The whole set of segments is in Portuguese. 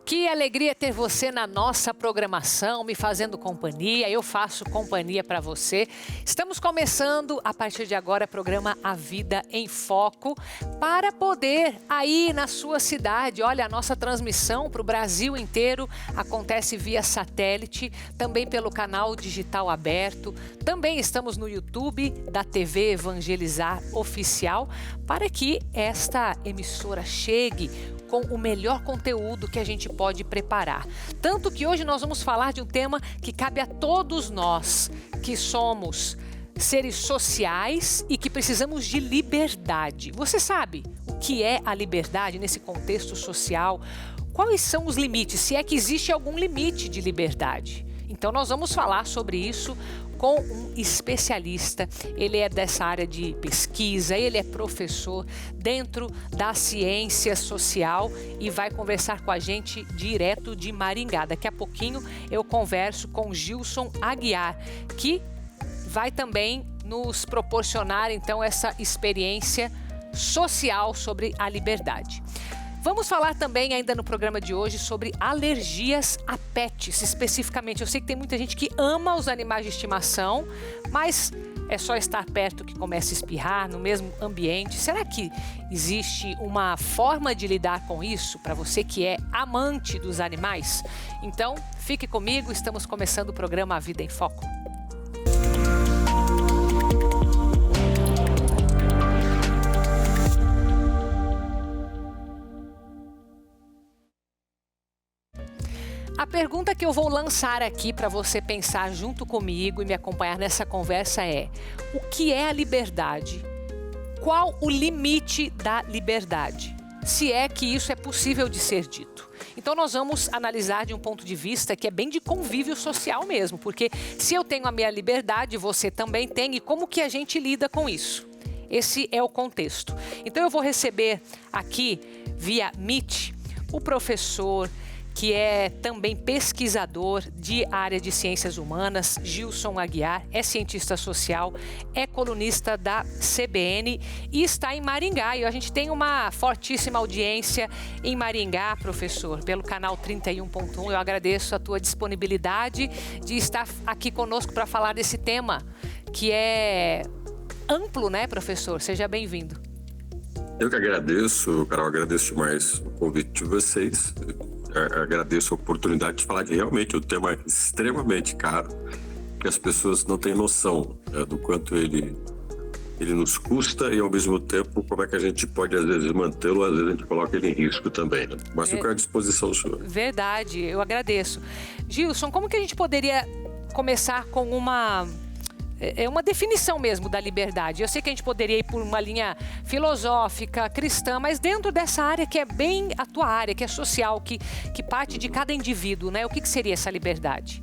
Que alegria ter você na nossa programação, me fazendo companhia. Eu faço companhia para você. Estamos começando, a partir de agora, o programa A Vida em Foco, para poder, aí na sua cidade, olha, a nossa transmissão para o Brasil inteiro acontece via satélite, também pelo canal digital aberto. Também estamos no YouTube da TV Evangelizar Oficial, para que esta emissora chegue com o melhor conteúdo que a gente pode preparar. Tanto que hoje nós vamos falar de um tema que cabe a todos nós, que somos seres sociais e que precisamos de liberdade. Você sabe o que é a liberdade nesse contexto social? Quais são os limites? Se é que existe algum limite de liberdade? Então nós vamos falar sobre isso com um especialista. Ele é dessa área de pesquisa, ele é professor dentro da ciência social e vai conversar com a gente direto de Maringá. Daqui a pouquinho eu converso com Gilson Aguiar, que vai também nos proporcionar então essa experiência social sobre a liberdade. Vamos falar também ainda no programa de hoje sobre alergias a pets, especificamente. Eu sei que tem muita gente que ama os animais de estimação, mas é só estar perto que começa a espirrar no mesmo ambiente. Será que existe uma forma de lidar com isso para você que é amante dos animais? Então, fique comigo, estamos começando o programa A Vida em Foco. A pergunta que eu vou lançar aqui para você pensar junto comigo e me acompanhar nessa conversa é: o que é a liberdade? Qual o limite da liberdade? Se é que isso é possível de ser dito. Então nós vamos analisar de um ponto de vista que é bem de convívio social mesmo, porque se eu tenho a minha liberdade, você também tem, e como que a gente lida com isso? Esse é o contexto. Então eu vou receber aqui via Meet o professor, que é também pesquisador de área de ciências humanas, Gilson Aguiar, é cientista social, é colunista da CBN e está em Maringá. E a gente tem uma fortíssima audiência em Maringá, professor, pelo canal 31.1. Eu agradeço a tua disponibilidade de estar aqui conosco para falar desse tema, que é amplo, né, professor? Seja bem-vindo. Eu que agradeço, Carol, agradeço demais o convite de vocês. Agradeço a oportunidade de falar de realmente um tema extremamente caro, que as pessoas não têm noção do quanto ele nos custa e, ao mesmo tempo, como é que a gente pode, às vezes, mantê-lo, às vezes a gente coloca ele em risco também, né? Mas fico à disposição sua. Verdade, eu agradeço. Gilson, como que a gente poderia começar com uma definição mesmo da liberdade? Eu sei que a gente poderia ir por uma linha filosófica, cristã, mas dentro dessa área que é bem a tua área, que é social, que parte de cada indivíduo, né? O que seria essa liberdade?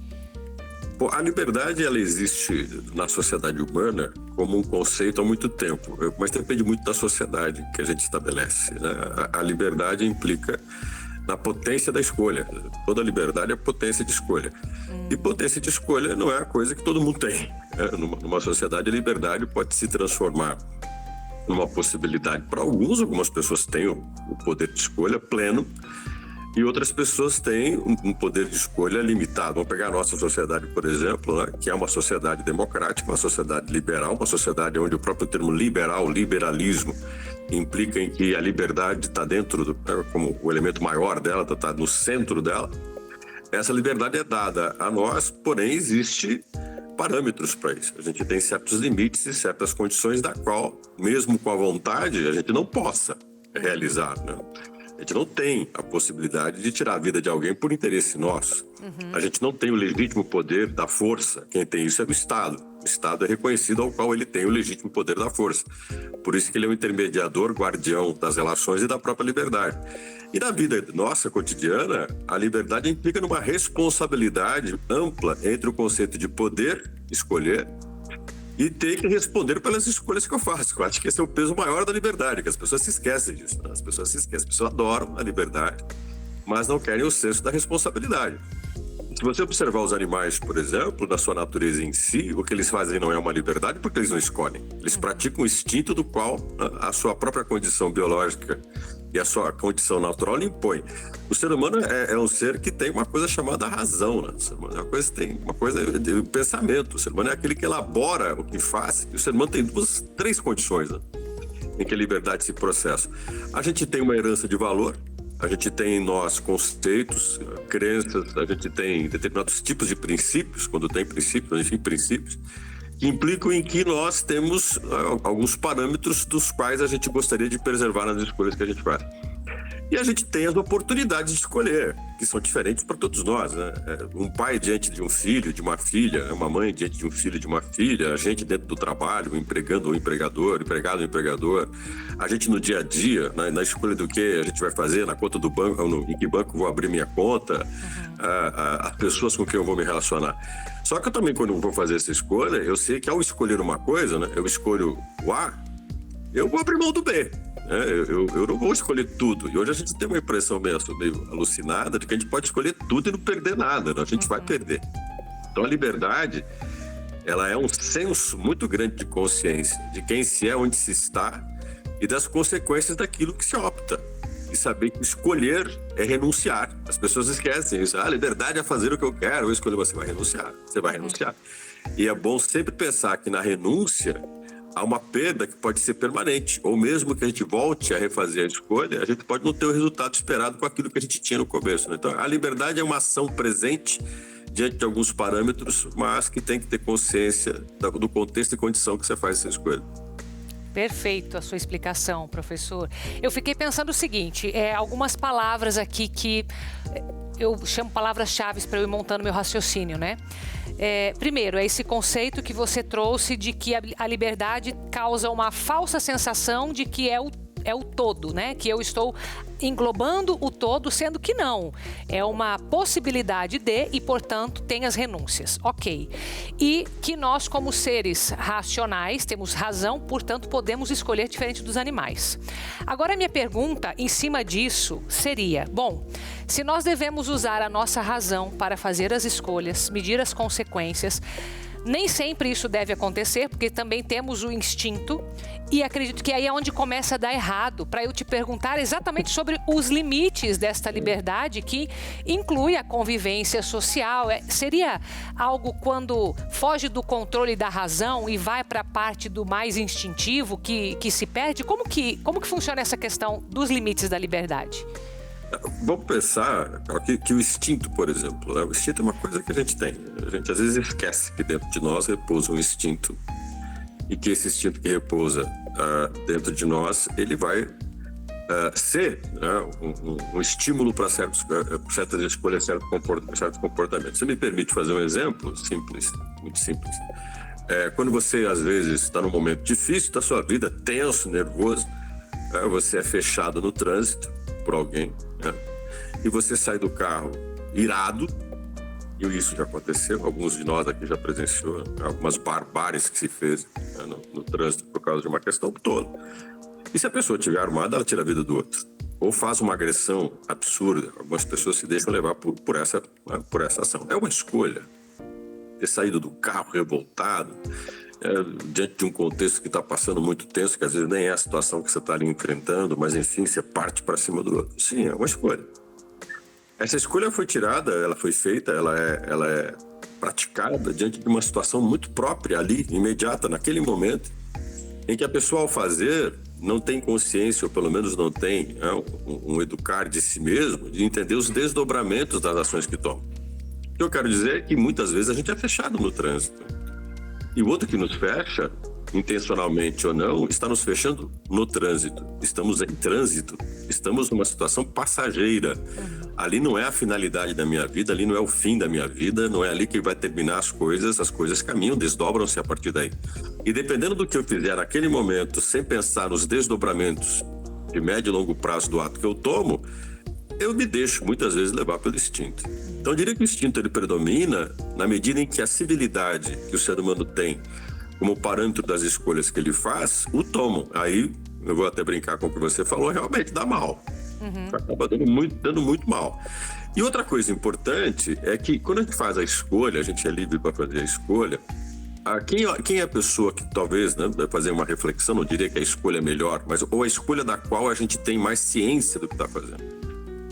Bom, a liberdade, ela existe na sociedade humana como um conceito há muito tempo, mas depende muito da sociedade que a gente estabelece, né? A liberdade implica na potência da escolha. Toda liberdade é potência de escolha. E potência de escolha não é a coisa que todo mundo tem. Numa sociedade, a liberdade pode se transformar numa possibilidade. Para algumas pessoas têm o poder de escolha pleno e outras pessoas têm um poder de escolha limitado. Vamos pegar a nossa sociedade, por exemplo, né, que é uma sociedade democrática, uma sociedade liberal, uma sociedade onde o próprio termo liberalismo, implica em que a liberdade está dentro, como o elemento maior dela, está no centro dela. Essa liberdade é dada a nós, porém existe parâmetros para isso. A gente tem certos limites e certas condições da qual, mesmo com a vontade, a gente não possa realizar, né? A gente não tem a possibilidade de tirar a vida de alguém por interesse nosso. A gente não tem o legítimo poder da força. Quem tem isso é o Estado. O Estado é reconhecido ao qual ele tem o legítimo poder da força. Por isso que ele é um intermediador, guardião das relações e da própria liberdade. E na vida nossa cotidiana, a liberdade implica numa responsabilidade ampla entre o conceito de poder, escolher, e ter que responder pelas escolhas que eu faço. Eu acho que esse é o peso maior da liberdade, que as pessoas se esquecem disso. Né? As pessoas adoram a liberdade, mas não querem o senso da responsabilidade. Se você observar os animais, por exemplo, na sua natureza em si, o que eles fazem não é uma liberdade porque eles não escolhem. Eles praticam o instinto do qual a sua própria condição biológica e a sua condição natural impõe. O ser humano é um ser que tem uma coisa chamada razão, né? O ser humano tem uma coisa de pensamento. O ser humano é aquele que elabora o que faz. E o ser humano tem três condições, né, em que a liberdade se processa. A gente tem uma herança de valor, a gente tem em nós conceitos, crenças, a gente tem determinados tipos de princípios, quando tem princípios, enfim, princípios, que implicam em que nós temos alguns parâmetros dos quais a gente gostaria de preservar nas escolhas que a gente faz. E a gente tem as oportunidades de escolher, que são diferentes para todos nós, né? Um pai diante de um filho, de uma filha, uma mãe diante de um filho, de uma filha, a gente dentro do trabalho, o empregando ou empregador, empregado ou empregador, a gente no dia a dia, na escolha do que a gente vai fazer, na conta do banco, em que banco vou abrir minha conta, as pessoas com quem eu vou me relacionar. Só que eu também, quando eu vou fazer essa escolha, eu sei que ao escolher uma coisa, né, eu escolho o A, eu vou abrir mão do B. Eu não vou escolher tudo. E hoje a gente tem uma impressão meio alucinada de que a gente pode escolher tudo e não perder nada, né? A gente vai perder. Então a liberdade, ela é um senso muito grande de consciência de quem se é, onde se está e das consequências daquilo que se opta. E saber que escolher é renunciar. As pessoas esquecem isso. A liberdade é fazer o que eu quero. Eu escolho, você vai renunciar. Você vai renunciar. E é bom sempre pensar que na renúncia há uma perda que pode ser permanente, ou mesmo que a gente volte a refazer a escolha, a gente pode não ter o resultado esperado com aquilo que a gente tinha no começo, né? Então, a liberdade é uma ação presente diante de alguns parâmetros, mas que tem que ter consciência do contexto e condição que você faz essa escolha. Perfeito a sua explicação, professor. Eu fiquei pensando o seguinte, algumas palavras aqui que eu chamo palavras-chave para eu ir montando meu raciocínio, né? Primeiro, é esse conceito que você trouxe de que a liberdade causa uma falsa sensação de que é o todo, né? Que eu estou englobando o todo, sendo que não. É uma possibilidade de e, portanto, tem as renúncias. Ok. E que nós, como seres racionais, temos razão, portanto, podemos escolher diferente dos animais. Agora, a minha pergunta em cima disso seria, bom, se nós devemos usar a nossa razão para fazer as escolhas, medir as consequências, nem sempre isso deve acontecer, porque também temos o instinto e acredito que aí é onde começa a dar errado, para eu te perguntar exatamente sobre os limites desta liberdade que inclui a convivência social. Seria algo quando foge do controle da razão e vai para a parte do mais instintivo que se perde? Como que funciona essa questão dos limites da liberdade? Vamos pensar que o instinto, por exemplo, né? O instinto é uma coisa que a gente tem. A gente às vezes esquece que dentro de nós repousa um instinto e que esse instinto que repousa dentro de nós, ele vai ser, né, um estímulo para certas escolhas, certos comportamentos. Você me permite fazer um exemplo simples, muito simples. Quando você às vezes está num momento difícil da sua vida, tenso, nervoso, você é fechado no trânsito por alguém, né? E você sai do carro irado, e isso já aconteceu, alguns de nós aqui já presenciou algumas barbáries que se fez, né, no trânsito por causa de uma questão tola. E se a pessoa estiver armada, ela tira a vida do outro, ou faz uma agressão absurda. Algumas pessoas se deixam levar por essa ação. É uma escolha. Ter saído do carro revoltado, diante de um contexto que está passando muito tenso, que às vezes nem é a situação que você está ali enfrentando, mas enfim, você parte para cima do outro. Sim, é uma escolha. Essa escolha foi tirada, ela foi feita, ela é praticada diante de uma situação muito própria ali, imediata, naquele momento, em que a pessoa, ao fazer, não tem consciência, ou pelo menos não tem um educar de si mesmo, de entender os desdobramentos das ações que toma. O que eu quero dizer é que muitas vezes a gente é fechado no trânsito. E o outro que nos fecha, intencionalmente ou não, está nos fechando no trânsito. Estamos em trânsito, estamos numa situação passageira. Ali não é a finalidade da minha vida, ali não é o fim da minha vida, não é ali que vai terminar as coisas caminham, desdobram-se a partir daí. E dependendo do que eu fizer naquele momento, sem pensar nos desdobramentos de médio e longo prazo do ato que eu tomo, eu me deixo muitas vezes levar pelo instinto. Então eu diria que o instinto ele predomina na medida em que a civilidade que o ser humano tem como parâmetro das escolhas que ele faz, o tomam. Aí, eu vou até brincar com o que você falou, realmente dá mal. Acaba dando muito mal. E outra coisa importante é que quando a gente faz a escolha, a gente é livre para fazer a escolha, Quem é a pessoa que talvez, né, vai fazer uma reflexão, não diria que a escolha é melhor, mas ou a escolha da qual a gente tem mais ciência do que está fazendo?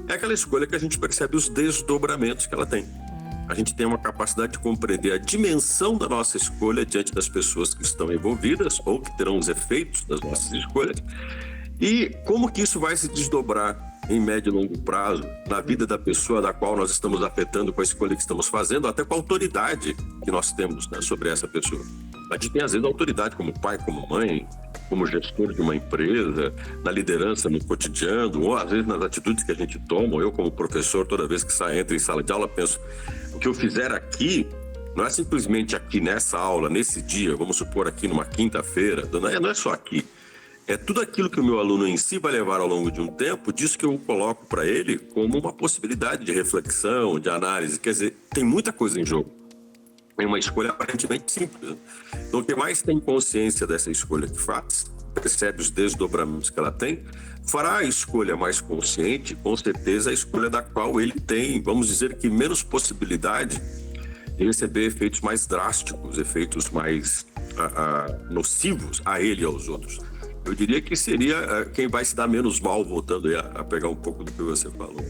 É aquela escolha que a gente percebe os desdobramentos que ela tem. A gente tem uma capacidade de compreender a dimensão da nossa escolha diante das pessoas que estão envolvidas ou que terão os efeitos das nossas escolhas e como que isso vai se desdobrar em médio e longo prazo na vida da pessoa da qual nós estamos afetando com a escolha que estamos fazendo, até com a autoridade que nós temos, né, sobre essa pessoa. A gente tem às vezes autoridade como pai, como mãe, como gestor de uma empresa, na liderança no cotidiano, ou às vezes nas atitudes que a gente toma. Eu como professor, toda vez que entro em sala de aula, penso, o que eu fizer aqui não é simplesmente aqui nessa aula, nesse dia, vamos supor aqui numa quinta-feira, não é só aqui. É tudo aquilo que o meu aluno em si vai levar ao longo de um tempo, disso que eu coloco para ele como uma possibilidade de reflexão, de análise. Quer dizer, tem muita coisa em jogo. É uma escolha aparentemente simples. Então, quem mais tem consciência dessa escolha que faz, percebe os desdobramentos que ela tem, fará a escolha mais consciente, com certeza a escolha da qual ele tem, vamos dizer que menos possibilidade de receber efeitos mais drásticos, efeitos mais nocivos a ele e aos outros. Eu diria que seria quem vai se dar menos mal, voltando a pegar um pouco do que você falou.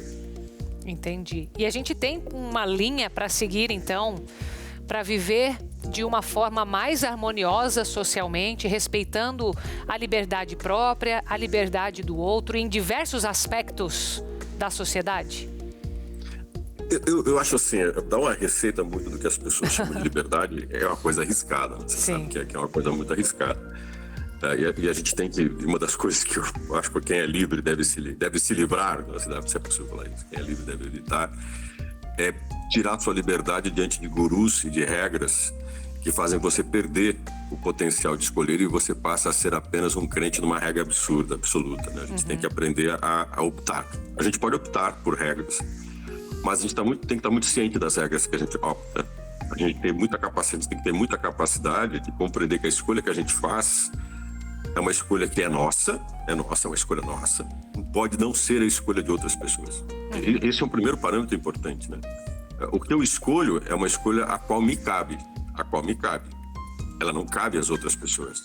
Entendi. E a gente tem uma linha para seguir, então, para viver de uma forma mais harmoniosa socialmente, respeitando a liberdade própria, a liberdade do outro, em diversos aspectos da sociedade? Eu acho assim, dar uma receita muito do que as pessoas chamam de liberdade é uma coisa arriscada. Você sabe que é uma coisa muito arriscada. E a gente tem que, uma das coisas que eu acho que quem é livre deve se livrar, se é possível falar isso, quem é livre deve evitar, é tirar sua liberdade diante de gurus e de regras que fazem você perder o potencial de escolher e você passa a ser apenas um crente numa regra absurda, absoluta, né? A gente tem que aprender a optar. A gente pode optar por regras, mas a gente tem que estar muito ciente das regras que a gente opta. A gente tem que ter muita capacidade de compreender que a escolha que a gente faz é uma escolha que é nossa, é uma escolha nossa, pode não ser a escolha de outras pessoas. Esse é um primeiro parâmetro importante, né? O que eu escolho é uma escolha a qual me cabe. Ela não cabe às outras pessoas.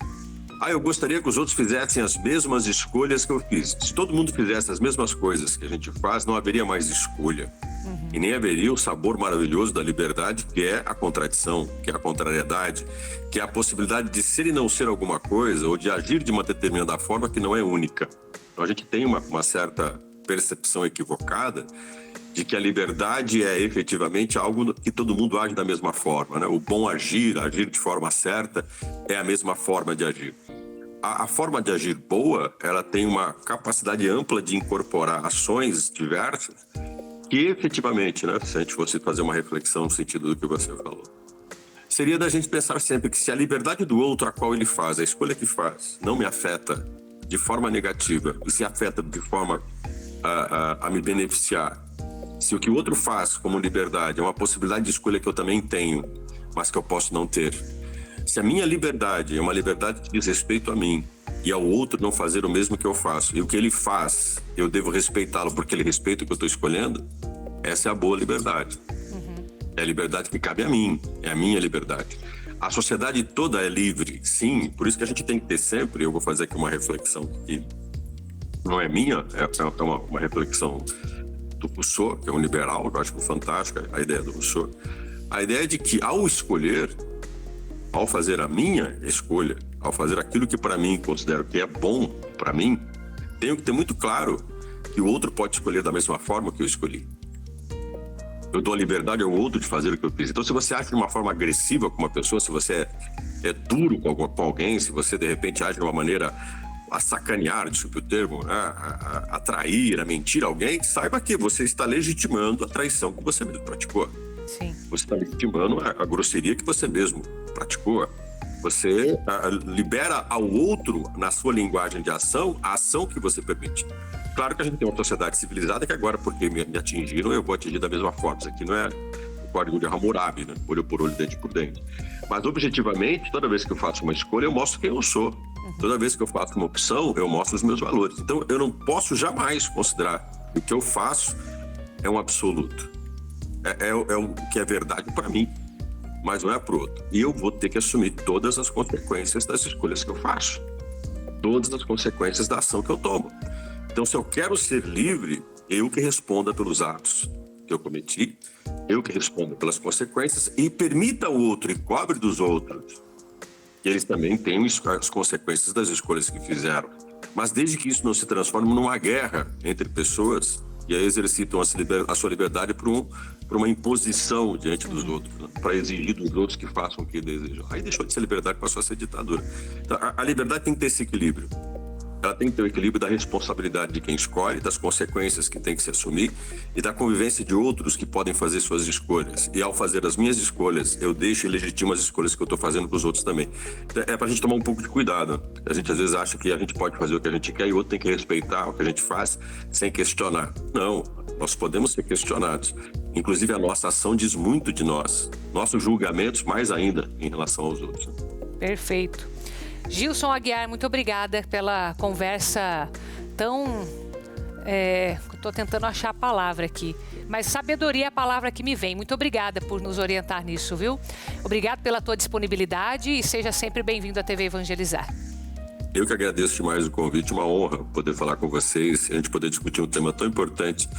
Eu gostaria que os outros fizessem as mesmas escolhas que eu fiz. Se todo mundo fizesse as mesmas coisas que a gente faz, não haveria mais escolha. E nem haveria o sabor maravilhoso da liberdade, que é a contradição, que é a contrariedade, que é a possibilidade de ser e não ser alguma coisa, ou de agir de uma determinada forma que não é única. Então a gente tem uma certa percepção equivocada de que a liberdade é efetivamente algo que todo mundo age da mesma forma, né? O bom agir de forma certa, é a mesma forma de agir. A forma de agir boa, ela tem uma capacidade ampla de incorporar ações diversas que efetivamente, né, se a gente fosse fazer uma reflexão no sentido do que você falou, seria da gente pensar sempre que se a liberdade do outro a qual ele faz, a escolha que faz, não me afeta de forma negativa, e se afeta de forma a me beneficiar, se o que o outro faz como liberdade é uma possibilidade de escolha que eu também tenho, mas que eu posso não ter, se a minha liberdade é uma liberdade que diz respeito a mim e ao outro não fazer o mesmo que eu faço, e o que ele faz, eu devo respeitá-lo porque ele respeita o que eu estou escolhendo, essa é a boa liberdade. É a liberdade que cabe a mim, é a minha liberdade. A sociedade toda é livre, sim, por isso que a gente tem que ter sempre, eu vou fazer aqui uma reflexão que não é minha, é uma reflexão do Rousseau, que é um liberal, eu acho fantástica a ideia do Rousseau. A ideia de que ao escolher, ao fazer a minha escolha, ao fazer aquilo que para mim considero que é bom para mim, tenho que ter muito claro que o outro pode escolher da mesma forma que eu escolhi. Eu dou a liberdade ao outro de fazer o que eu fiz. Então, se você age de uma forma agressiva com uma pessoa, se você é duro com alguém, se você de repente age de uma maneira a sacanear, desculpe o termo, né? a trair, a mentir alguém, saiba que você está legitimando a traição que você mesmo praticou. Sim. Você está legitimando a grosseria que você mesmo praticou. Você libera ao outro, na sua linguagem de ação, a ação que você permite. Claro que a gente tem uma sociedade civilizada que agora, porque me atingiram, eu vou atingir da mesma forma. Isso aqui não é o código de Hammurabi, né? Olho por olho, dente por dente. Mas, objetivamente, toda vez que eu faço uma escolha, eu mostro quem eu sou. Toda vez que eu faço uma opção, eu mostro os meus valores. Então, eu não posso jamais considerar que o que eu faço é um absoluto. É o que é verdade para mim. mas não é para o outro. E eu vou ter que assumir todas as consequências das escolhas que eu faço, todas as consequências da ação que eu tomo. Então, se eu quero ser livre, eu que responda pelos atos que eu cometi, eu que respondo pelas consequências e permita ao outro e cobre dos outros que eles também tenham as consequências das escolhas que fizeram. Mas desde que isso não se transforme numa guerra entre pessoas e aí exercitam a sua liberdade por uma imposição diante dos outros, né? Para exigir dos outros que façam o que desejam. Aí deixou de ser liberdade, passou a ser ditadura. Então, a liberdade tem que ter esse equilíbrio. Ela tem que ter o equilíbrio da responsabilidade de quem escolhe, das consequências que tem que se assumir e da convivência de outros que podem fazer suas escolhas. E ao fazer as minhas escolhas, eu deixo e legitimo as escolhas que eu estou fazendo para os outros também. Então, é para a gente tomar um pouco de cuidado. A gente às vezes acha que a gente pode fazer o que a gente quer e o outro tem que respeitar o que a gente faz sem questionar. Não, nós podemos ser questionados. Inclusive a nossa ação diz muito de nós. Nossos julgamentos mais ainda em relação aos outros. Perfeito. Gilson Aguiar, muito obrigada pela conversa tão... Estou tentando achar a palavra aqui, mas sabedoria é a palavra que me vem. Muito obrigada por nos orientar nisso, viu? Obrigado pela tua disponibilidade e seja sempre bem-vindo à TV Evangelizar. Eu que agradeço demais o convite, uma honra poder falar com vocês, a gente poder discutir um tema tão importante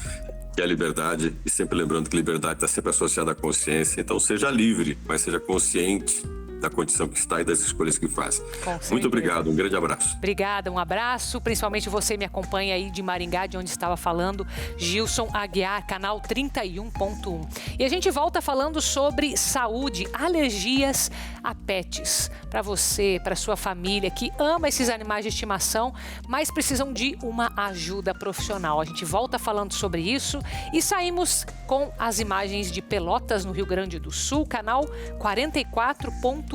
que é a liberdade, e sempre lembrando que liberdade está sempre associada à consciência. Então seja livre, mas seja consciente da condição que está e das escolhas que faz. Muito obrigado, um grande abraço. Obrigada, um abraço, principalmente você me acompanha aí de Maringá, de onde estava falando Gilson Aguiar, canal 31.1. E a gente volta falando sobre saúde, alergias a pets. Para você, para sua família que ama esses animais de estimação, mas precisam de uma ajuda profissional. A gente volta falando sobre isso e saímos com as imagens de Pelotas, no Rio Grande do Sul, canal 44.1.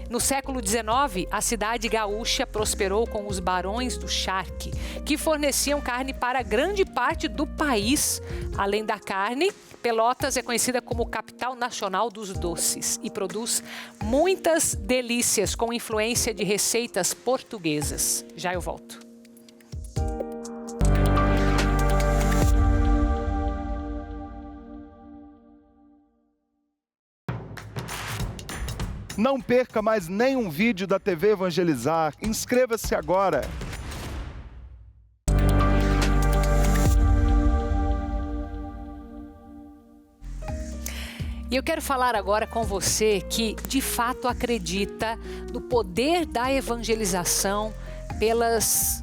No século XIX, a cidade gaúcha prosperou com os barões do charque, que forneciam carne para grande parte do país. Além da carne, Pelotas é conhecida como capital nacional dos doces e produz muitas delícias com influência de receitas portuguesas. Já eu volto. Não perca mais nenhum vídeo da TV Evangelizar. Inscreva-se agora. E eu quero falar agora com você que de fato acredita no poder da evangelização pelas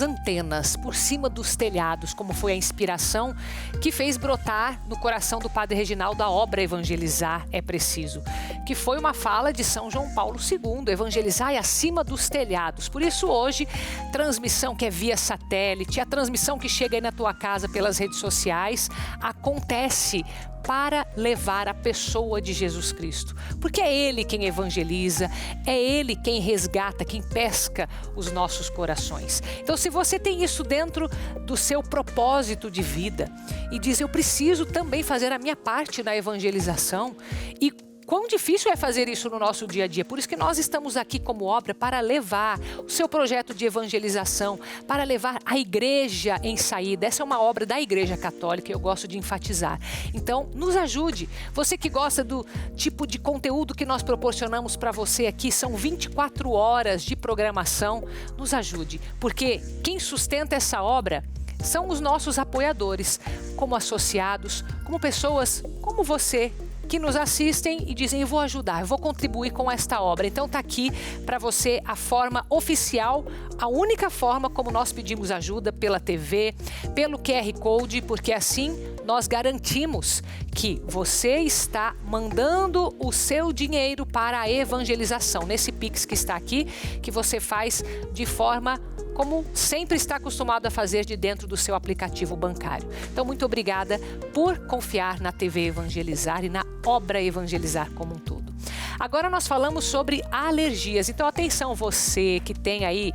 antenas, por cima dos telhados, como foi a inspiração que fez brotar no coração do Padre Reginaldo a obra Evangelizar é Preciso, que foi uma fala de São João Paulo II, evangelizar acima dos telhados. Por isso hoje, transmissão que é via satélite, a transmissão que chega aí na tua casa pelas redes sociais, acontece para levar a pessoa de Jesus Cristo. Porque é Ele quem evangeliza, é Ele quem resgata, quem pesca os nossos corações. Então, se você tem isso dentro do seu propósito de vida e diz, eu preciso também fazer a minha parte na evangelização, e quão difícil é fazer isso no nosso dia a dia. Por isso que nós estamos aqui como obra para levar o seu projeto de evangelização, para levar a igreja em saída. Essa é uma obra da Igreja Católica, eu gosto de enfatizar. Então, nos ajude. Você que gosta do tipo de conteúdo que nós proporcionamos para você aqui, são 24 horas de programação, nos ajude. Porque quem sustenta essa obra são os nossos apoiadores, como associados, como pessoas como você, que nos assistem e dizem, eu vou ajudar, eu vou contribuir com esta obra. Então está aqui para você a forma oficial, a única forma como nós pedimos ajuda, pela TV, pelo QR Code, porque assim nós garantimos que você está mandando o seu dinheiro para a evangelização, nesse Pix que está aqui, que você faz de forma como sempre está acostumado a fazer de dentro do seu aplicativo bancário. Então, muito obrigada por confiar na TV Evangelizar e na obra Evangelizar como um todo. Agora nós falamos sobre alergias. Então, atenção você que tem aí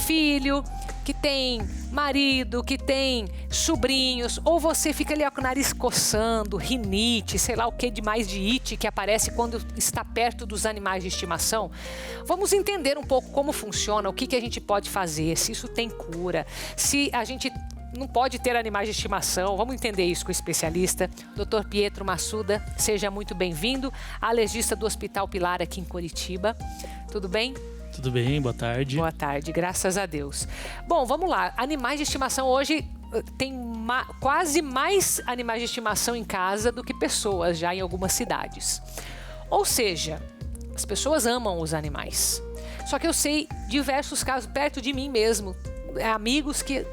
filho, que tem marido, que tem sobrinhos, ou você fica ali com o nariz coçando, rinite, sei lá o que de mais de ite que aparece quando está perto dos animais de estimação. Vamos entender um pouco como funciona, o que a gente pode fazer, se isso tem cura, se a gente não pode ter animais de estimação. Vamos entender isso com o especialista. Dr. Pietro Massuda, seja muito bem-vindo, alergista do Hospital Pilar aqui em Curitiba. Tudo bem? Tudo bem, boa tarde. Boa tarde, graças a Deus. Bom, vamos lá. Animais de estimação hoje tem quase mais animais de estimação em casa do que pessoas já em algumas cidades. Ou seja, as pessoas amam os animais. Só que eu sei diversos casos perto de mim mesmo, amigos que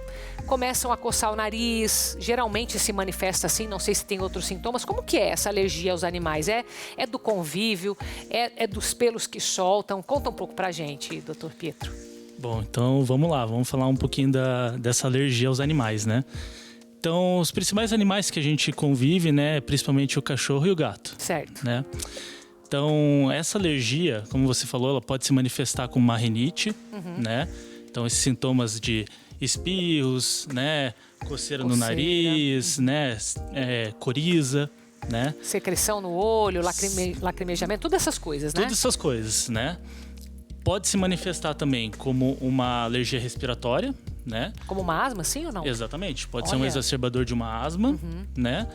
começam a coçar o nariz, geralmente se manifesta assim, não sei se tem outros sintomas. Como que é essa alergia aos animais? É do convívio? É dos pelos que soltam? Conta um pouco pra gente, Dr. Pietro. Bom, então vamos lá, vamos falar um pouquinho dessa alergia aos animais, né? Então, os principais animais que a gente convive, né, principalmente o cachorro e o gato. Certo. Né? Então, essa alergia, como você falou, ela pode se manifestar com uma rinite, né? Então, esses sintomas de espirros, né, coceira no nariz, né, coriza, né? Secreção no olho, lacrimejamento, todas essas coisas, né? Todas essas coisas, né? Pode se manifestar também como uma alergia respiratória, né? Como uma asma, sim ou não? Exatamente. Pode ser um exacerbador de uma asma, né?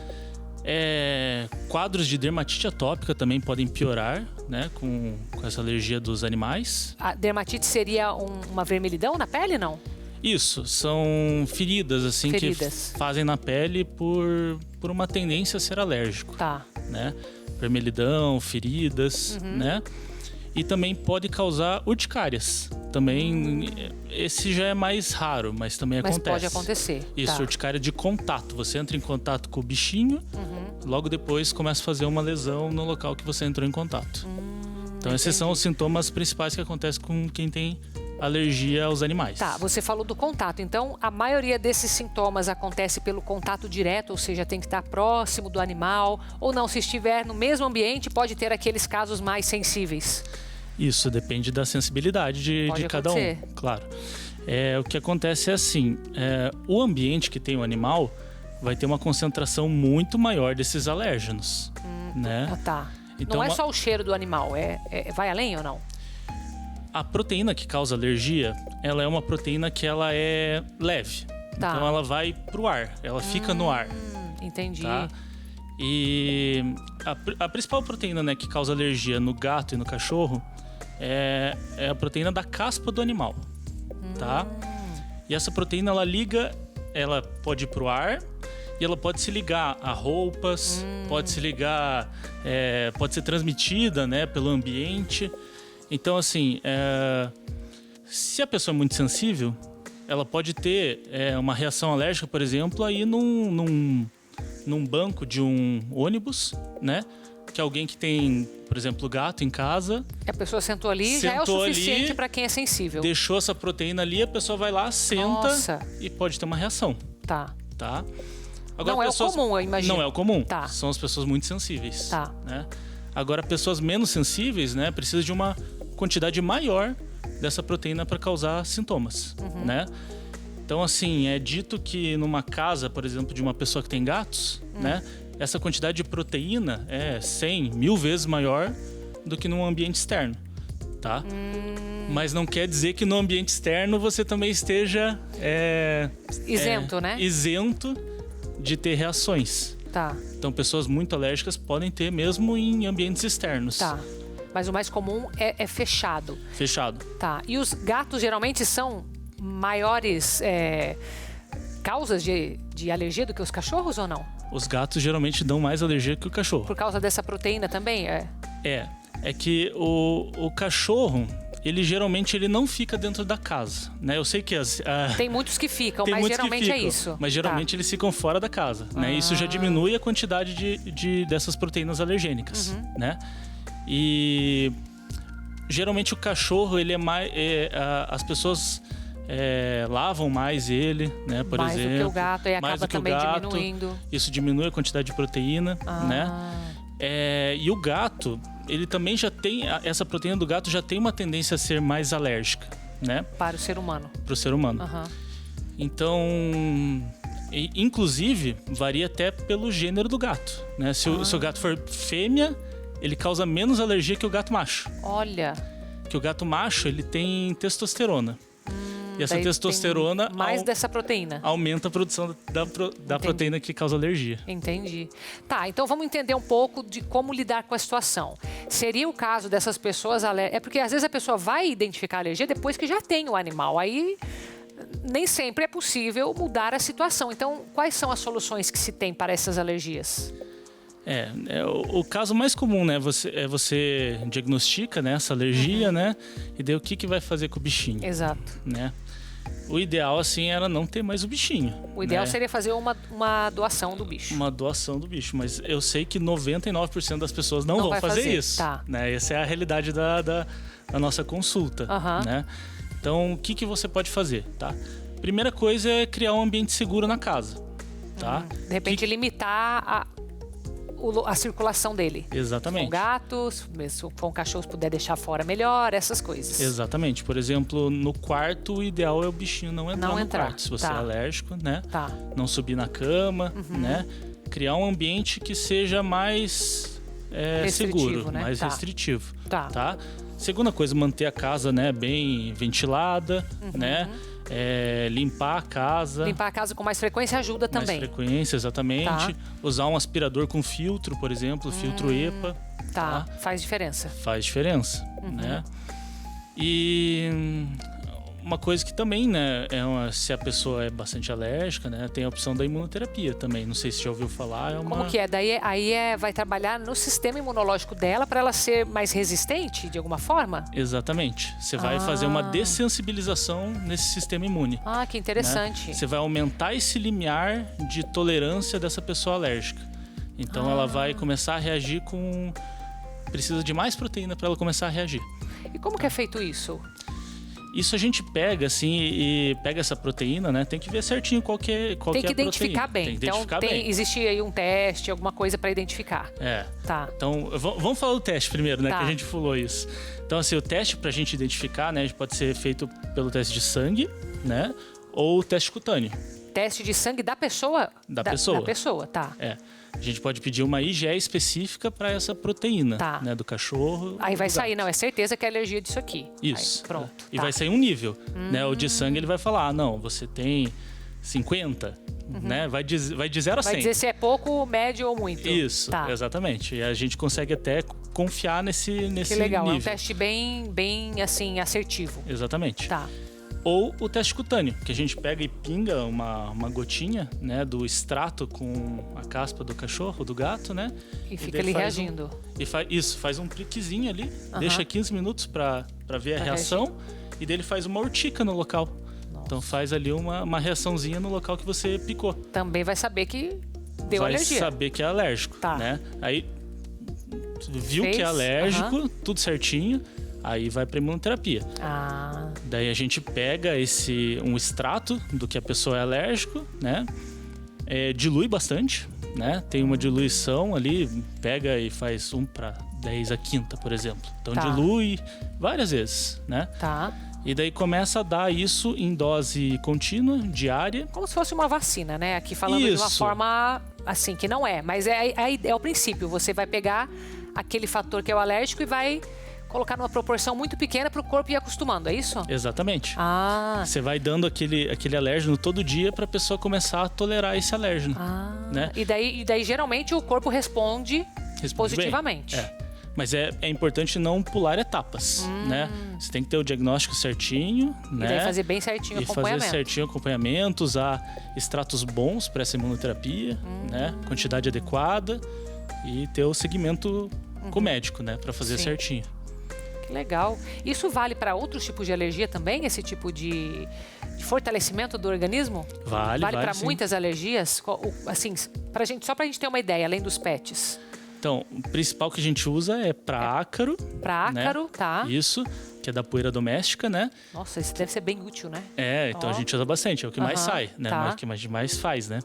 Quadros de dermatite atópica também podem piorar, né? Com essa alergia dos animais. A dermatite seria uma vermelhidão na pele, não? Isso, são feridas, assim, que fazem na pele por uma tendência a ser alérgico. Tá. Né? Vermelhidão, feridas, né? E também pode causar urticárias. Também, esse já é mais raro, mas também acontece. Mas pode acontecer. Isso, tá. Urticária de contato. Você entra em contato com o bichinho, logo depois começa a fazer uma lesão no local que você entrou em contato. Então, esses são os sintomas principais que acontecem com quem tem alergia aos animais. Tá, você falou do contato. Então, a maioria desses sintomas acontece pelo contato direto, ou seja, tem que estar próximo do animal, ou não, se estiver no mesmo ambiente, pode ter aqueles casos mais sensíveis. Isso, depende da sensibilidade de cada um. Claro. O que acontece é assim, o ambiente que tem o animal vai ter uma concentração muito maior desses alérgenos, né? Ah, tá. Então, não é só o cheiro do animal, vai além ou não? A proteína que causa alergia, ela é uma proteína que ela é leve. Tá. Então ela vai pro ar, ela fica no ar. Entendi. Tá? E a principal proteína, né, que causa alergia no gato e no cachorro é a proteína da caspa do animal. Tá? E essa proteína, ela pode ir pro ar e ela pode se ligar a roupas, pode se ligar, pode ser transmitida, né, pelo ambiente. Então, assim, se a pessoa é muito sensível, ela pode ter uma reação alérgica, por exemplo, aí num banco de um ônibus, né? Que alguém que tem, por exemplo, gato em casa... A pessoa sentou ali, já é o suficiente para quem é sensível. Deixou essa proteína ali, a pessoa vai lá, senta e pode ter uma reação. Tá. Agora, não é o comum, eu imagino. Não é o comum. Tá. São as pessoas muito sensíveis. Tá. Né? Agora, pessoas menos sensíveis, né? Precisam de uma quantidade maior dessa proteína para causar sintomas, né? Então, assim, é dito que numa casa, por exemplo, de uma pessoa que tem gatos, né? Essa quantidade de proteína é 100, 1000 vezes maior do que num ambiente externo, tá? Mas não quer dizer que no ambiente externo você também esteja... isento, né? Isento de ter reações. Tá. Então, pessoas muito alérgicas podem ter mesmo em ambientes externos. Tá. Mas o mais comum é fechado. Fechado. Tá. E os gatos geralmente são maiores causas de alergia do que os cachorros ou não? Os gatos geralmente dão mais alergia que o cachorro. Por causa dessa proteína também? É que o cachorro, ele geralmente não fica dentro da casa, né? Eu sei que tem muitos que ficam, mas geralmente é isso. Mas geralmente eles ficam fora da casa, né? Isso já diminui a quantidade dessas proteínas alergênicas, né? E geralmente o cachorro, ele é mais... as pessoas lavam mais ele, né? Por exemplo. Mais do que o gato, e acaba também diminuindo. Isso diminui a quantidade de proteína, né? E o gato, ele também já tem... Essa proteína do gato já tem uma tendência a ser mais alérgica, né? Para o ser humano. Para o ser humano. Então... inclusive, varia até pelo gênero do gato, né? Se o gato for fêmea, ele causa menos alergia que o gato macho. Olha. Que o gato macho, ele tem testosterona. E essa daí testosterona tem mais dessa proteína. aumenta a produção da proteína que causa alergia. Entendi. Tá, então vamos entender um pouco de como lidar com a situação. Seria o caso dessas pessoas alérgicas... É porque às vezes a pessoa vai identificar a alergia depois que já tem o animal. Aí nem sempre é possível mudar a situação. Então, quais são as soluções que se tem para essas alergias? O caso mais comum, né? Você diagnostica, né, essa alergia, né? E daí o que vai fazer com o bichinho? Exato. Né? O ideal, assim, era não ter mais o bichinho. O ideal né? seria fazer uma doação do bicho. Uma doação do bicho. Mas eu sei que 99% das pessoas não vão fazer isso. Tá. Né? Essa é a realidade da nossa consulta. Né? Então, o que você pode fazer, tá? Primeira coisa é criar um ambiente seguro na casa, tá? De repente, limitar a circulação dele. Exatamente. Com gatos, se for um cachorro, se puder deixar fora melhor, essas coisas. Exatamente. Por exemplo, no quarto, o ideal é o bichinho não entrar no quarto. Se você é alérgico, né? Não subir na cama, né? Criar um ambiente que seja mais seguro, né? mais restritivo. Tá? Segunda coisa, manter a casa, né, bem ventilada, né? Limpar a casa. Limpar a casa com mais frequência ajuda também. Mais frequência, exatamente. Usar um aspirador com filtro, por exemplo, filtro EPA. Tá, faz diferença. Faz diferença, né? E uma coisa que também, né, se a pessoa é bastante alérgica, né, tem a opção da imunoterapia também. Não sei se já ouviu falar. Como que é? Daí vai trabalhar no sistema imunológico dela para ela ser mais resistente de alguma forma? Exatamente. Você vai fazer uma dessensibilização nesse sistema imune. Ah, que interessante. Né? Você vai aumentar esse limiar de tolerância dessa pessoa alérgica. Então ela vai começar a reagir precisa de mais proteína para ela começar a reagir. E como que é feito isso? Isso a gente pega, assim, e pega essa proteína, né? Tem que ver certinho qual que é a proteína. Tem que identificar bem. Tem que identificar bem. Existe aí um teste, alguma coisa para identificar. Tá. Então, vamos falar do teste primeiro, né? Que a gente falou isso. Então, assim, o teste pra gente identificar, né? Pode ser feito pelo teste de sangue, né? Ou o teste cutâneo. Teste de sangue da pessoa? Da pessoa. Da pessoa, tá. A gente pode pedir uma IgE específica para essa proteína, né, do cachorro. Aí vai sair, não, é certeza que é alergia disso aqui. Isso. Aí, pronto. E vai sair um nível, né? O de sangue ele vai falar, não, você tem 50, né? Vai de 0 a 100. Vai dizer se é pouco, médio ou muito. Isso, exatamente. E a gente consegue até confiar nesse nível. Que legal, é um teste bem assim, assertivo. Exatamente. Tá. Ou o teste cutâneo, que a gente pega e pinga uma gotinha, né, do extrato com a caspa do cachorro, do gato, né? E fica ali reagindo. Faz um priquezinho ali, deixa 15 minutos para ver a reação e daí ele faz uma urtica no local. Nossa. Então faz ali uma reaçãozinha no local que você picou. Também vai saber que deu alergia. Vai saber que é alérgico, né? Aí viu que é alérgico, tudo certinho. Aí vai para imunoterapia. Daí a gente pega um extrato do que a pessoa é alérgico, né? Dilui bastante, né? Tem uma diluição ali, pega e faz 1:10 a quinta, por exemplo. Então dilui várias vezes, né? Tá. E daí começa a dar isso em dose contínua, diária. Como se fosse uma vacina, né? Aqui falando de uma forma assim, que não é. Mas é o princípio. Você vai pegar aquele fator que é o alérgico e vai colocar numa proporção muito pequena para o corpo ir acostumando, é isso? Exatamente. Você vai dando aquele alérgeno todo dia para a pessoa começar a tolerar esse alérgeno. Né? E daí geralmente o corpo responde positivamente. Bem. Mas é importante não pular etapas, né? Você tem que ter o diagnóstico certinho, né? E daí fazer bem certinho o acompanhamento. E fazer certinho o acompanhamento, usar extratos bons para essa imunoterapia, né? Quantidade adequada e ter o segmento com o médico, né? Para fazer certinho. Legal. Isso vale para outros tipos de alergia também? Esse tipo de fortalecimento do organismo? Vale para muitas alergias? Assim, só pra gente ter uma ideia, além dos pets. Então, o principal que a gente usa é para ácaro. Para ácaro, né? Tá. Isso, que é da poeira doméstica, né? Nossa, isso deve ser bem útil, né? Então a gente usa bastante, é o que mais sai, né? É o que mais faz, né?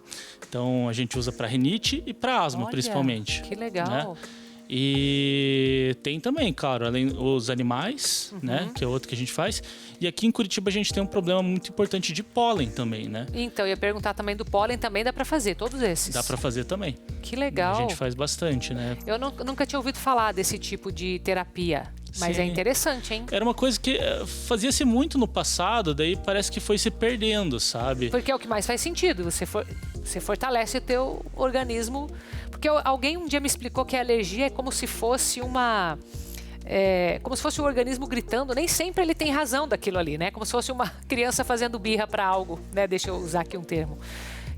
Então a gente usa para rinite e para asma, principalmente. Que legal. Né? E tem também, claro, além os animais, né? Que é outro que a gente faz. E aqui em Curitiba a gente tem um problema muito importante de pólen também, né? Então, eu ia perguntar também do pólen, também dá pra fazer, todos esses? Dá pra fazer também. Que legal. A gente faz bastante, né? Eu nunca tinha ouvido falar desse tipo de terapia. Mas Sim. é interessante, hein? Era uma coisa que fazia-se muito no passado, daí parece que foi se perdendo, sabe? Porque é o que mais faz sentido. Você fortalece o teu organismo. Porque alguém um dia me explicou que a alergia é como se fosse como se fosse o organismo gritando. Nem sempre ele tem razão daquilo ali, né? Como se fosse uma criança fazendo birra para algo, né? Deixa eu usar aqui um termo.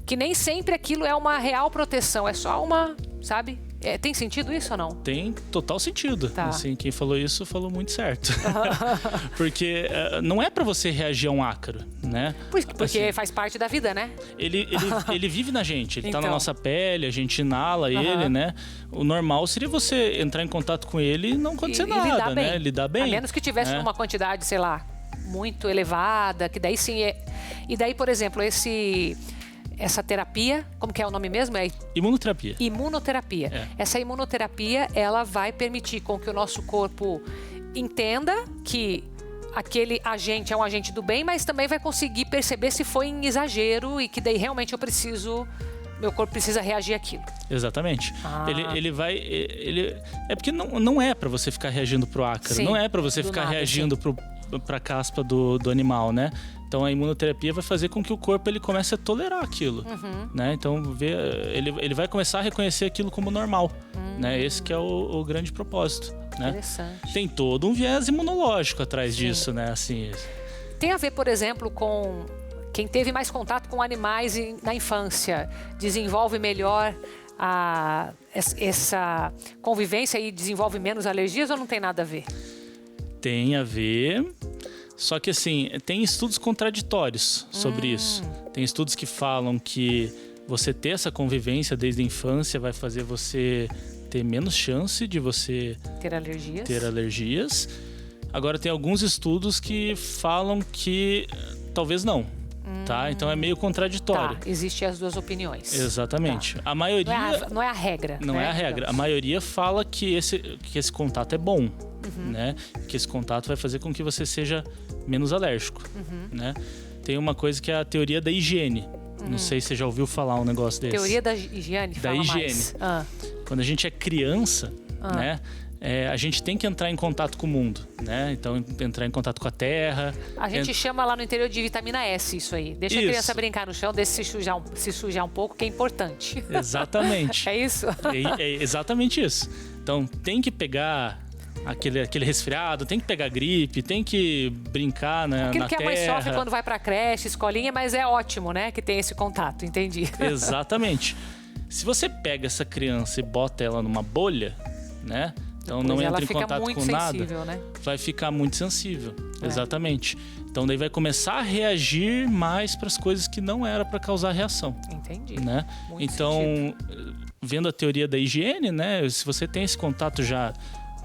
Que nem sempre aquilo é uma real proteção. É só uma, sabe? Tem sentido isso ou não? Tem total sentido. Tá. Assim, quem falou isso falou muito certo. Porque não é pra você reagir a um ácaro, né? Porque Assim, faz parte da vida, né? ele vive na gente, ele tá na Então. nossa pele, a gente inala ele, né? O normal seria você entrar em contato com ele e não acontecer nada, lidar né? bem. Lidar bem. A menos que tivesse numa quantidade, sei lá, muito elevada, que daí sim é... E daí, por exemplo, essa terapia, como que é o nome mesmo? É Imunoterapia. imunoterapia. Essa imunoterapia, ela vai permitir com que o nosso corpo entenda que aquele agente é um agente do bem, mas também vai conseguir perceber se foi em exagero e que daí realmente meu corpo precisa reagir àquilo. Exatamente. É porque não é pra você ficar reagindo pro ácaro, Sim, não é pra você do ficar nada, reagindo pra caspa do animal, né? Então a imunoterapia vai fazer com que o corpo ele comece a tolerar aquilo, né? Então ele vai começar a reconhecer aquilo como normal, né? Esse que é o grande propósito, né? Interessante. Tem todo um viés imunológico atrás disso, né? Assim, Tem a ver, por exemplo, com quem teve mais contato com animais na infância, desenvolve melhor essa convivência e desenvolve menos alergias ou não tem nada a ver? tem a ver. Só que assim, tem estudos contraditórios sobre isso. Tem estudos que falam que você ter essa convivência desde a infância vai fazer você ter menos chance de você ter alergias. Agora tem alguns estudos que falam que talvez não, tá? Então é meio contraditório. Tá, existem as duas opiniões. Exatamente. Tá. A maioria... Não é a regra. Não né? é a regra. A maioria fala que esse contato é bom, né? Que esse contato vai fazer com que você seja menos alérgico, né? Tem uma coisa que é a teoria da higiene. Não sei se você já ouviu falar um negócio desse. Teoria da higiene? Da Fala higiene. mais. Quando a gente é criança, né? A gente tem que entrar em contato com o mundo, né? Então, entrar em contato com a terra. A gente chama lá no interior de vitamina S isso aí. Deixa a criança brincar no chão, deixa se sujar um pouco, que é importante. Exatamente. É isso? É exatamente isso. Então, tem que pegar aquele resfriado, tem que pegar gripe, tem que brincar na Aquilo que terra. a mãe sofre quando vai pra creche, escolinha, mas é ótimo, né? Que tem esse contato, entendi. Exatamente. Se você pega essa criança e bota ela numa bolha, né? Então não entra em contato com nada, né? vai ficar muito sensível. Exatamente. Então daí vai começar a reagir mais para as coisas que não era para causar reação. Entendi. Né? Muito então, vendo a teoria da higiene, né? Se você tem esse contato já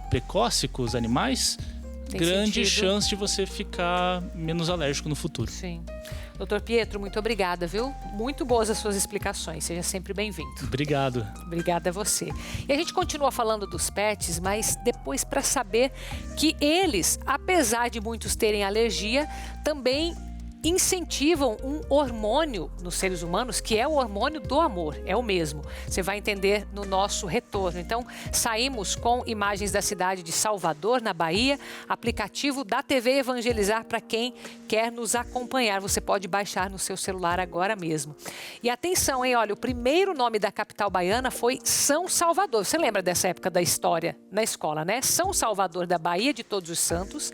precoce com os animais, grande chance de você ficar menos alérgico no futuro. Sim. Doutor Pietro, muito obrigada, viu? Muito boas as suas explicações. Seja sempre bem-vindo. Obrigado. Obrigada a você. E a gente continua falando dos pets, mas depois para saber que eles, apesar de muitos terem alergia, também incentivam um hormônio nos seres humanos, que é o hormônio do amor, é o mesmo. Você vai entender no nosso retorno. Então, saímos com imagens da cidade de Salvador, na Bahia, aplicativo da TV Evangelizar para quem quer nos acompanhar. Você pode baixar no seu celular agora mesmo. E atenção, hein? Olha, o primeiro nome da capital baiana foi São Salvador. Você lembra dessa época da história na escola, né? São Salvador da Bahia de Todos os Santos,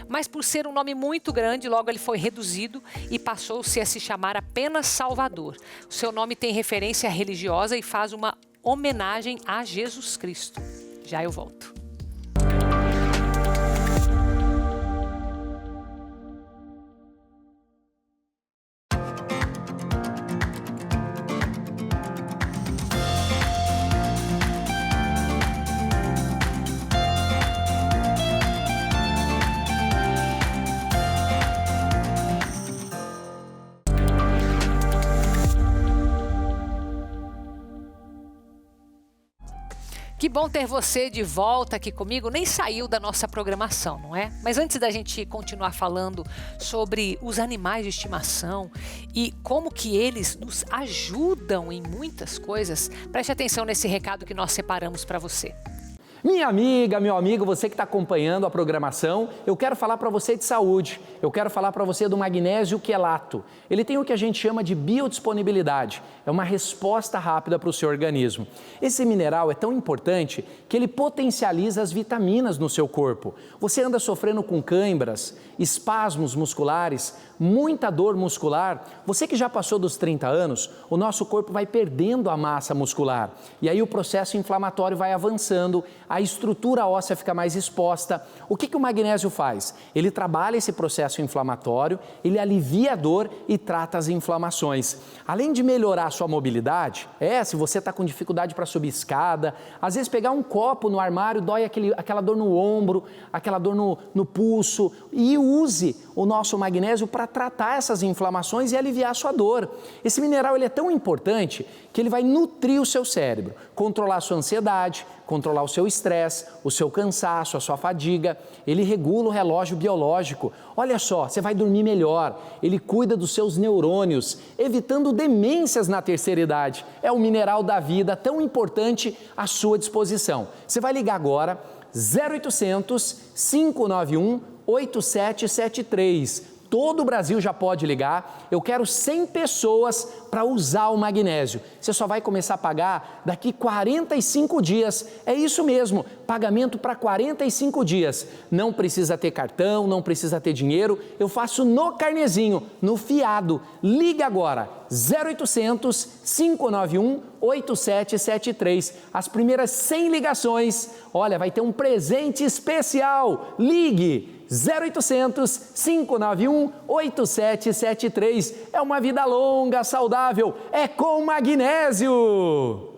mas por ser um nome muito grande, logo ele foi reduzido e passou-se a se chamar apenas Salvador. O seu nome tem referência religiosa e faz uma homenagem a Jesus Cristo. Já eu volto. Que bom ter você de volta aqui comigo. Nem saiu da nossa programação, não é? Mas antes da gente continuar falando sobre os animais de estimação e como que eles nos ajudam em muitas coisas, preste atenção nesse recado que nós separamos para você. Minha amiga, meu amigo, você que está acompanhando a programação, eu quero falar para você de saúde, eu quero falar para você do magnésio quelato. Ele tem o que a gente chama de biodisponibilidade, é uma resposta rápida para o seu organismo. Esse mineral é tão importante que ele potencializa as vitaminas no seu corpo. Você anda sofrendo com cãibras, espasmos musculares, muita dor muscular. Você que já passou dos 30 anos, o nosso corpo vai perdendo a massa muscular e aí o processo inflamatório vai avançando, a estrutura óssea fica mais exposta. O que o magnésio faz? Ele trabalha esse processo inflamatório, ele alivia a dor e trata as inflamações. Além de melhorar a sua mobilidade, se você está com dificuldade para subir escada, às vezes pegar um copo no armário dói aquela dor no ombro, aquela dor no pulso, e use o nosso magnésio para tratar essas inflamações e aliviar a sua dor. Esse mineral ele é tão importante que ele vai nutrir o seu cérebro, controlar a sua ansiedade, controlar o seu estresse, o seu cansaço, a sua fadiga. Ele regula o relógio biológico. Olha só, você vai dormir melhor. Ele cuida dos seus neurônios, evitando demências na terceira idade. É o mineral da vida, tão importante à sua disposição. Você vai ligar agora, 0800 591 8773. Todo o Brasil já pode ligar. Eu quero 100 pessoas para usar o magnésio. Você só vai começar a pagar daqui 45 dias. É isso mesmo, pagamento para 45 dias. Não precisa ter cartão, não precisa ter dinheiro. Eu faço no carnezinho, no fiado. Ligue agora, 0800 591 8773. As primeiras 100 ligações, olha, vai ter um presente especial. Ligue! 0800 591 8773. É uma vida longa, saudável, é com magnésio.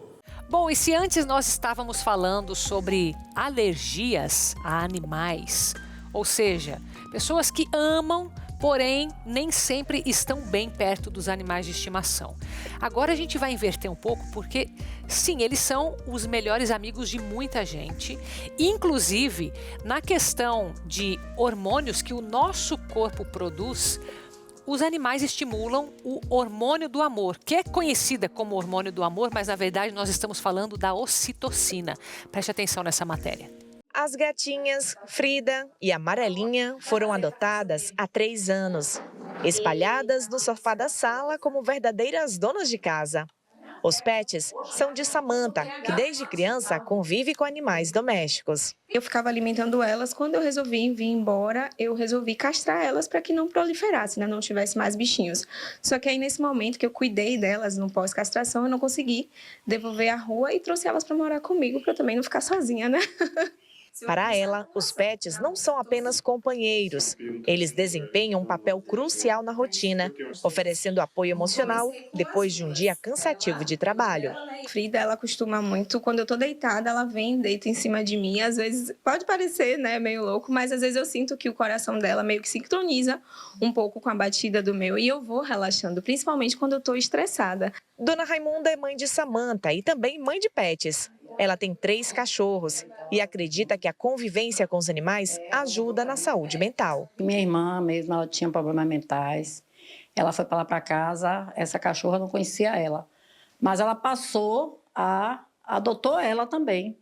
Bom, e se antes nós estávamos falando sobre alergias a animais, ou seja, pessoas que amam, porém nem sempre estão bem perto dos animais de estimação. Agora a gente vai inverter um pouco porque, sim, eles são os melhores amigos de muita gente. Inclusive, na questão de hormônios que o nosso corpo produz, os animais estimulam o hormônio do amor, que é conhecida como hormônio do amor, mas na verdade nós estamos falando da ocitocina. Preste atenção nessa matéria. As gatinhas Frida e Amarelinha foram adotadas há 3 anos, espalhadas no sofá da sala como verdadeiras donas de casa. Os pets são de Samantha, que desde criança convive com animais domésticos. Eu ficava alimentando elas, quando eu resolvi vir embora, eu resolvi castrar elas para que não proliferasse, né? Não tivesse mais bichinhos. Só que aí nesse momento que eu cuidei delas no pós-castração, eu não consegui devolver à rua e trouxe elas para morar comigo, para eu também não ficar sozinha, né? Para ela, os pets não são apenas companheiros. Eles desempenham um papel crucial na rotina, oferecendo apoio emocional depois de um dia cansativo de trabalho. Frida, ela costuma muito, quando eu tô deitada, ela vem, deita em cima de mim. Às vezes, pode parecer, né, meio louco, mas às vezes eu sinto que o coração dela meio que sincroniza um pouco com a batida do meu e eu vou relaxando, principalmente quando eu tô estressada. Dona Raimunda é mãe de Samantha e também mãe de pets. Ela tem 3 cachorros e acredita que a convivência com os animais ajuda na saúde mental. Minha irmã mesmo, ela tinha problemas mentais. Ela foi para lá para casa, essa cachorra não conhecia ela. Mas ela adotou ela também.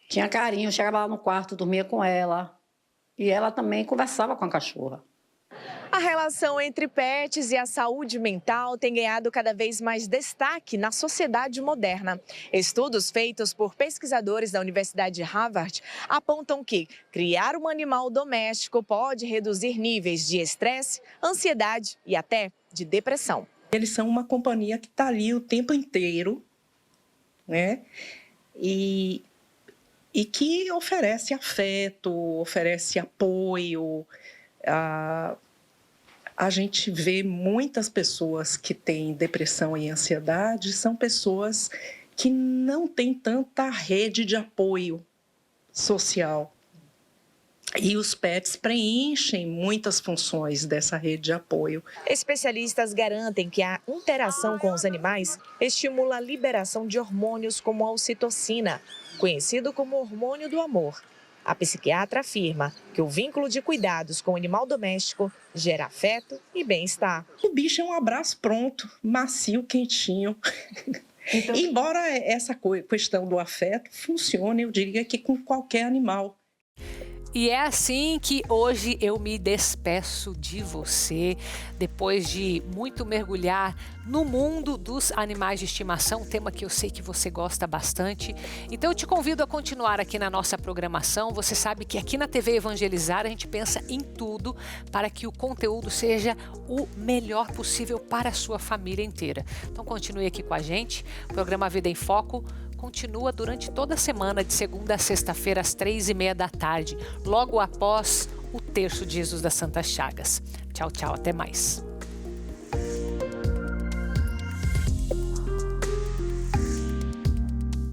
Tinha carinho, chegava lá no quarto, dormia com ela. E ela também conversava com a cachorra. A relação entre pets e a saúde mental tem ganhado cada vez mais destaque na sociedade moderna. Estudos feitos por pesquisadores da Universidade de Harvard apontam que criar um animal doméstico pode reduzir níveis de estresse, ansiedade e até de depressão. Eles são uma companhia que está ali o tempo inteiro, né? E que oferece afeto, oferece apoio. A gente vê muitas pessoas que têm depressão e ansiedade, são pessoas que não têm tanta rede de apoio social. E os pets preenchem muitas funções dessa rede de apoio. Especialistas garantem que a interação com os animais estimula a liberação de hormônios como a ocitocina, conhecido como hormônio do amor. A psiquiatra afirma que o vínculo de cuidados com o animal doméstico gera afeto e bem-estar. O bicho é um abraço pronto, macio, quentinho. Então, embora essa questão do afeto funcione, eu diria que com qualquer animal. E é assim que hoje eu me despeço de você, depois de muito mergulhar no mundo dos animais de estimação, tema que eu sei que você gosta bastante. Então eu te convido a continuar aqui na nossa programação. Você sabe que aqui na TV Evangelizar a gente pensa em tudo para que o conteúdo seja o melhor possível para a sua família inteira. Então continue aqui com a gente. O programa Vida em Foco continua durante toda a semana, de segunda a sexta-feira, às 3h30 da tarde, logo após o terço de Jesus das Santas Chagas. Tchau, tchau, até mais.